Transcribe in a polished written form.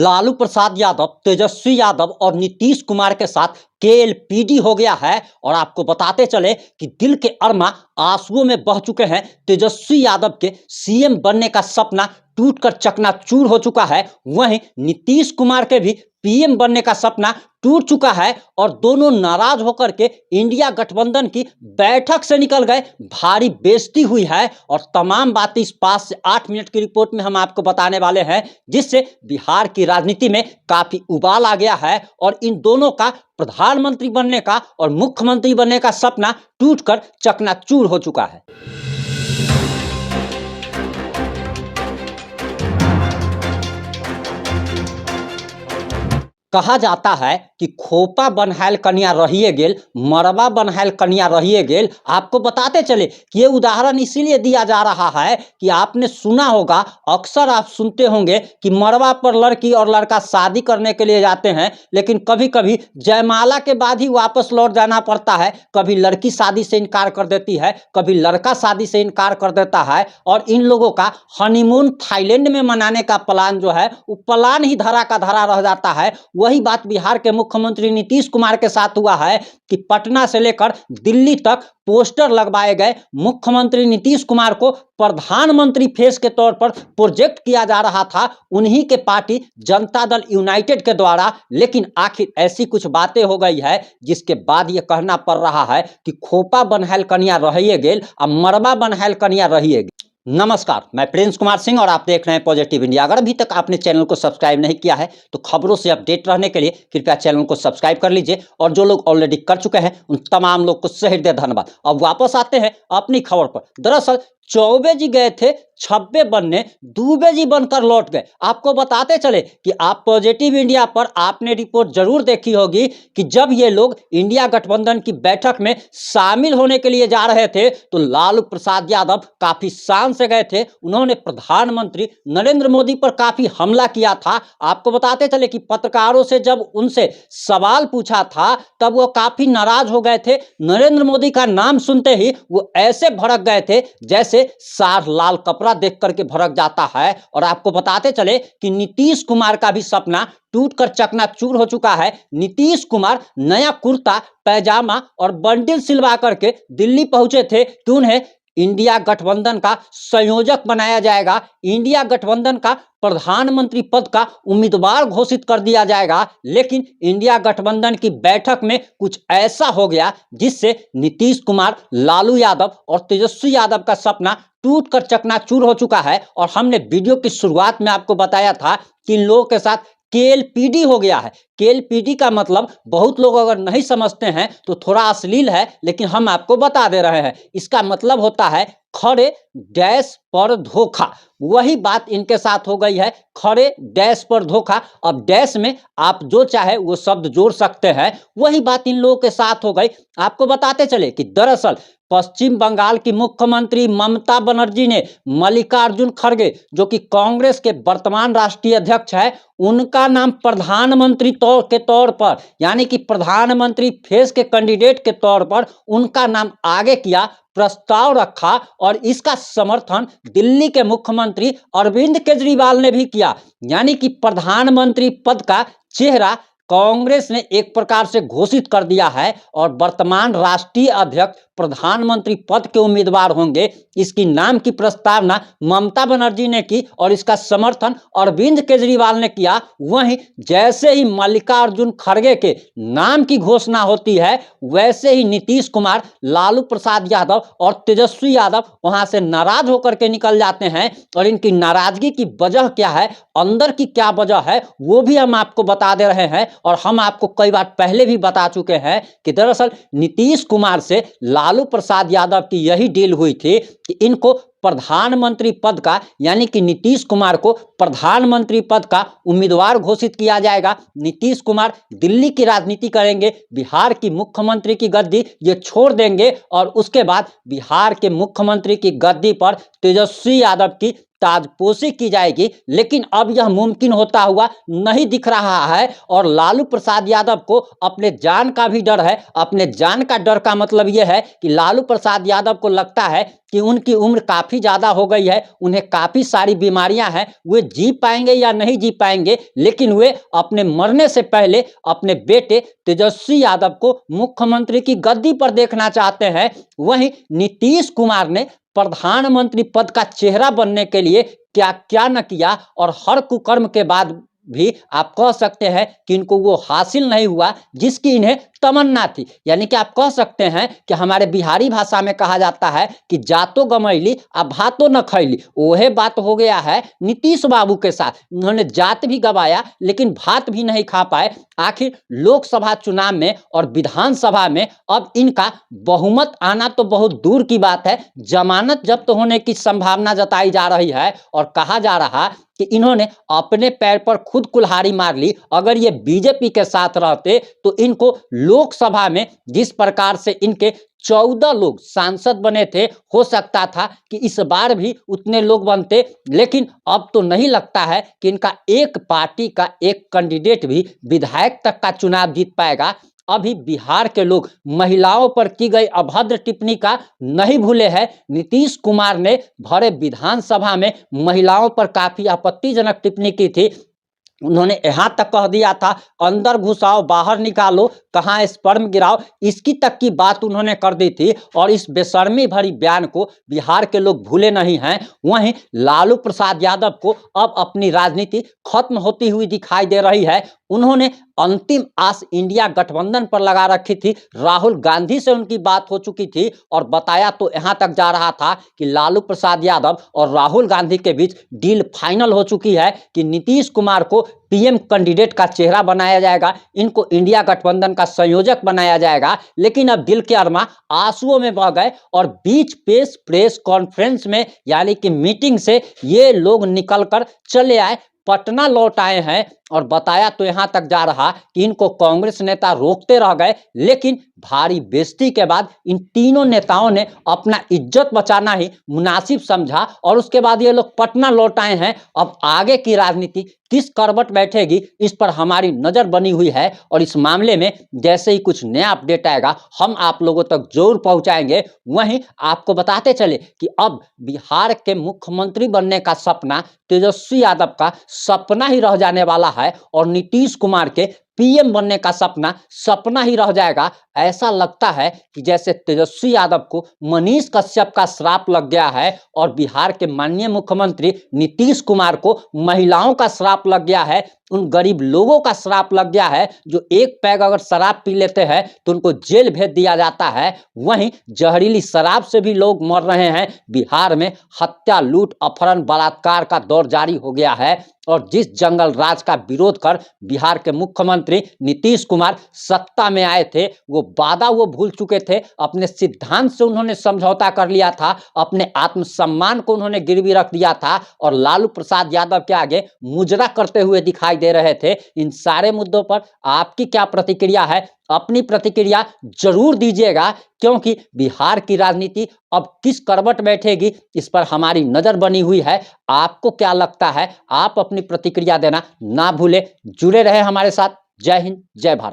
लालू प्रसाद यादव, तेजस्वी यादव और नीतीश कुमार के साथ केएलपीडी हो गया है। और आपको बताते चले कि दिल के अरमा आंसुओं में बह चुके हैं। तेजस्वी यादव के सीएम बनने का सपना टूटकर चकनाचूर हो चुका है। वहीं नीतीश कुमार के भी पीएम बनने का सपना टूट चुका है और दोनों नाराज होकर के इंडिया गठबंधन की बैठक से निकल गए। भारी बेइज्जती हुई है और तमाम बातें इस 5 से 8 मिनट की रिपोर्ट में हम आपको बताने वाले हैं, जिससे बिहार की राजनीति में काफी उबाल आ गया है और इन दोनों का प्रधानमंत्री बनने का और मुख्यमंत्री बनने का सपना टूटकर चकनाचूर हो चुका है। कहा जाता है कि खोपा बनहायल कन्या रहिए गेल, मरबा बनहायल कन्या रहिए गेल। आपको बताते चले कि ये उदाहरण इसीलिए दिया जा रहा है कि आपने सुना होगा, अक्सर आप सुनते होंगे कि मरबा पर लड़की और लड़का शादी करने के लिए जाते हैं, लेकिन कभी कभी जयमाला के बाद ही वापस लौट जाना पड़ता है। कभी लड़की शादी से इनकार कर देती है, कभी लड़का शादी से इनकार कर देता है और इन लोगों का हनीमून थाईलैंड में मनाने का प्लान जो है वो प्लान ही धरा का धरा रह जाता है। वही बात बिहार के मुख्यमंत्री नीतीश कुमार के साथ हुआ है कि पटना से लेकर दिल्ली तक पोस्टर लगवाए गए। मुख्यमंत्री नीतीश कुमार को प्रधानमंत्री फेस के तौर पर प्रोजेक्ट किया जा रहा था उन्हीं के पार्टी जनता दल यूनाइटेड के द्वारा। लेकिन आखिर ऐसी कुछ बातें हो गई है जिसके बाद यह कहना पड़ रहा है कि खोपा बनहायल कन्या रहिए गेल और मरबा बनहायल कन्या रहिए गेल। नमस्कार, मैं प्रिंस कुमार सिंह और आप देख रहे हैं पॉजिटिव इंडिया। अगर अभी तक आपने चैनल को सब्सक्राइब नहीं किया है तो खबरों से अपडेट रहने के लिए कृपया चैनल को सब्सक्राइब कर लीजिए और जो लोग ऑलरेडी कर चुके हैं उन तमाम लोग को सहृदय धन्यवाद। अब वापस आते हैं अपनी खबर पर। दरअसल चौबे जी गए थे छब्बे बनने, दूबे जी बनकर लौट गए। आपको बताते चले कि आप पॉजिटिव इंडिया पर आपने रिपोर्ट जरूर देखी होगी कि जब ये लोग इंडिया गठबंधन की बैठक में शामिल होने के लिए जा रहे थे तो लालू प्रसाद यादव काफी शान से गए थे। उन्होंने प्रधानमंत्री नरेंद्र मोदी पर काफी हमला किया था। आपको बताते चले कि पत्रकारों से जब उनसे सवाल पूछा था तब वो काफी नाराज हो गए थे। नरेंद्र मोदी का नाम सुनते ही वो ऐसे भड़क गए थे जैसे सार लाल कपड़ा देख करके भड़क जाता है। और आपको बताते चले कि नीतीश कुमार का भी सपना टूटकर चकनाचूर हो चुका है। नीतीश कुमार नया कुर्ता पैजामा और बंडल सिलवा करके दिल्ली पहुंचे थे कि उन्हें इंडिया गठबंधन का संयोजक बनाया जाएगा, इंडिया गठबंधन का प्रधानमंत्री पद का उम्मीदवार घोषित कर दिया जाएगा। लेकिन इंडिया गठबंधन की बैठक में कुछ ऐसा हो गया जिससे नीतीश कुमार, लालू यादव और तेजस्वी यादव का सपना टूटकर चकनाचूर हो चुका है। और हमने वीडियो की शुरुआत में आपको बताया था कि इन लोगों के साथ केएलपीडी हो गया है। केएलपीडी का मतलब बहुत लोग अगर नहीं समझते हैं तो थोड़ा अश्लील है, लेकिन हम आपको बता दे रहे हैं। इसका मतलब होता है खड़े डैश पर धोखा। वही बात इनके साथ हो गई है, खड़े डैश पर धोखा। अब डैश में आप जो चाहे वो शब्द जोड़ सकते हैं, वही बात इन लोगों के साथ हो गई। आपको बताते चले कि दरअसल पश्चिम बंगाल की मुख्यमंत्री ममता बनर्जी ने मल्लिकार्जुन खड़गे, जो कि कांग्रेस के वर्तमान राष्ट्रीय अध्यक्ष है, उनका नाम प्रधानमंत्री के तौर पर यानी कि प्रधानमंत्री फेस के कैंडिडेट के तौर पर उनका नाम आगे किया, प्रस्ताव रखा और इसका समर्थन दिल्ली के मुख्यमंत्री अरविंद केजरीवाल ने भी किया। यानी कि प्रधानमंत्री पद का चेहरा कांग्रेस ने एक प्रकार से घोषित कर दिया है और वर्तमान राष्ट्रीय अध्यक्ष प्रधानमंत्री पद के उम्मीदवार होंगे। इसकी नाम की प्रस्तावना ममता बनर्जी ने की और इसका समर्थन अरविंद केजरीवाल ने किया। वहीं जैसे ही मल्लिकार्जुन खड़गे के नाम की घोषणा होती है वैसे ही नीतीश कुमार, लालू प्रसाद यादव और तेजस्वी यादव वहां से नाराज होकर के निकल जाते हैं। और इनकी नाराजगी की वजह क्या है, अंदर की क्या वजह है, वो भी हम आपको बता दे रहे हैं। और हम आपको कई बार पहले भी बता चुके हैं कि दरअसल नीतीश कुमार से लालू प्रसाद यादव की यही डील हुई थी कि इनको प्रधानमंत्री पद का यानी कि नीतीश कुमार को प्रधानमंत्री पद का उम्मीदवार घोषित किया जाएगा। नीतीश कुमार दिल्ली की राजनीति करेंगे, बिहार की मुख्यमंत्री की गद्दी ये छोड़ देंगे और उसके बाद बिहार के मुख्यमंत्री की गद्दी पर तेजस्वी यादव की ताजपोशी की जाएगी। लेकिन अब यह मुमकिन होता हुआ नहीं दिख रहा है और लालू प्रसाद यादव को अपने जान का भी डर है। अपने जान का डर का मतलब यह है कि लालू प्रसाद यादव को लगता है कि उनकी उम्र काफ़ी ज़्यादा हो गई है, उन्हें काफ़ी सारी बीमारियां हैं, वे जी पाएंगे या नहीं जी पाएंगे, लेकिन वे अपने मरने से पहले अपने बेटे तेजस्वी यादव को मुख्यमंत्री की गद्दी पर देखना चाहते हैं। वहीं नीतीश कुमार ने प्रधानमंत्री पद का चेहरा बनने के लिए क्या क्या न किया, और हर कुकर्म के बाद भी आप कह सकते हैं कि इनको वो हासिल नहीं हुआ जिसकी इन्हें तमन्ना थी। यानी कि आप कह सकते हैं कि हमारे बिहारी भाषा में कहा जाता है कि जातो गमैली आ भातो न खैली। वह बात हो गया है नीतीश बाबू के साथ। उन्होंने जात भी गवाया लेकिन भात भी नहीं खा पाए। आखिर लोकसभा चुनाव में और विधानसभा में अब इनका बहुमत आना तो बहुत दूर की बात है, जमानत जब्त होने की संभावना जताई जा रही है और कहा जा रहा कि इन्होंने अपने पैर पर खुद कुल्हाड़ी मार ली। अगर ये बीजेपी के साथ रहते तो इनको लोकसभा में जिस प्रकार से इनके 14 लोग सांसद बने थे, हो सकता था कि इस बार भी उतने लोग बनते, लेकिन अब तो नहीं लगता है कि इनका एक पार्टी का एक कैंडिडेट भी विधायक तक का चुनाव जीत पाएगा। अभी बिहार के लोग महिलाओं पर की गई अभद्र टिप्पणी का नहीं भूले हैं। नीतीश कुमार ने भरे विधानसभा में महिलाओं पर काफी आपत्तिजनक टिप्पणी की थी। उन्होंने यहाँ तक कह दिया था अंदर घुसाओ बाहर निकालो, कहाँ स्पर्म गिराओ, इसकी तक की बात उन्होंने कर दी थी। और इस बेशर्मी भरी बयान को बिहार के लोग भूले नहीं हैं। वहीं लालू प्रसाद यादव को अब अपनी राजनीति खत्म होती हुई दिखाई दे रही है। उन्होंने अंतिम आस इंडिया गठबंधन पर लगा रखी थी। राहुल गांधी से उनकी बात हो चुकी थी और बताया तो यहाँ तक जा रहा था कि लालू प्रसाद यादव और राहुल गांधी के बीच डील फाइनल हो चुकी है कि नीतीश कुमार को पीएम कैंडिडेट का चेहरा बनाया जाएगा, इनको इंडिया गठबंधन का संयोजक बनाया जाएगा। लेकिन अब दिल के अरमा आंसुओं में बह गए और बीच प्रेस कॉन्फ्रेंस में यानी कि मीटिंग से ये लोग निकलकर चले आए, पटना लौट आए हैं। और बताया तो यहां तक जा रहा कि इनको कांग्रेस नेता रोकते रह गए, लेकिन भारी बेइज्जती के बाद इन तीनों नेताओं ने अपना इज्जत बचाना ही मुनासिब समझा और उसके बाद ये लोग पटना लौट आए हैं। अब आगे की राजनीति किस करवट बैठेगी इस पर हमारी नजर बनी हुई है और इस मामले में जैसे ही कुछ नया अपडेट आएगा हम आप लोगों तक जरूर पहुंचाएंगे। वहीं आपको बताते चले कि अब बिहार के मुख्यमंत्री बनने का सपना तेजस्वी यादव का सपना ही रह जाने वाला है और नीतीश कुमार के पीएम बनने का सपना ही रह जाएगा। ऐसा लगता है कि जैसे तेजस्वी यादव को मनीष कश्यप का श्राप लग गया है और बिहार के माननीय मुख्यमंत्री नीतीश कुमार को महिलाओं का श्राप लग गया है, उन गरीब लोगों का श्राप लग गया है जो एक पैग अगर शराब पी लेते हैं तो उनको जेल भेज दिया जाता है। वहीं जहरीली शराब से भी लोग मर रहे हैं। बिहार में हत्या, लूट, अपहरण, बलात्कार का दौर जारी हो गया है और जिस जंगल राज का विरोध कर बिहार के मुख्यमंत्री नीतीश कुमार सत्ता में आए थे वो वादा वो भूल चुके थे। अपने सिद्धांत से उन्होंने समझौता कर लिया था, अपने आत्मसम्मान को उन्होंने गिरवी रख दिया था और लालू प्रसाद यादव के आगे मुजरा करते हुए दिखाई दे रहे थे। इन सारे मुद्दों पर आपकी क्या प्रतिक्रिया है? अपनी प्रतिक्रिया जरूर दीजिएगा, क्योंकि बिहार की राजनीति अब किस करवट बैठेगी इस पर हमारी नजर बनी हुई है। आपको क्या लगता है? आप अपनी प्रतिक्रिया देना ना भूले। जुड़े रहे हमारे साथ। जय हिंद, जय भारत।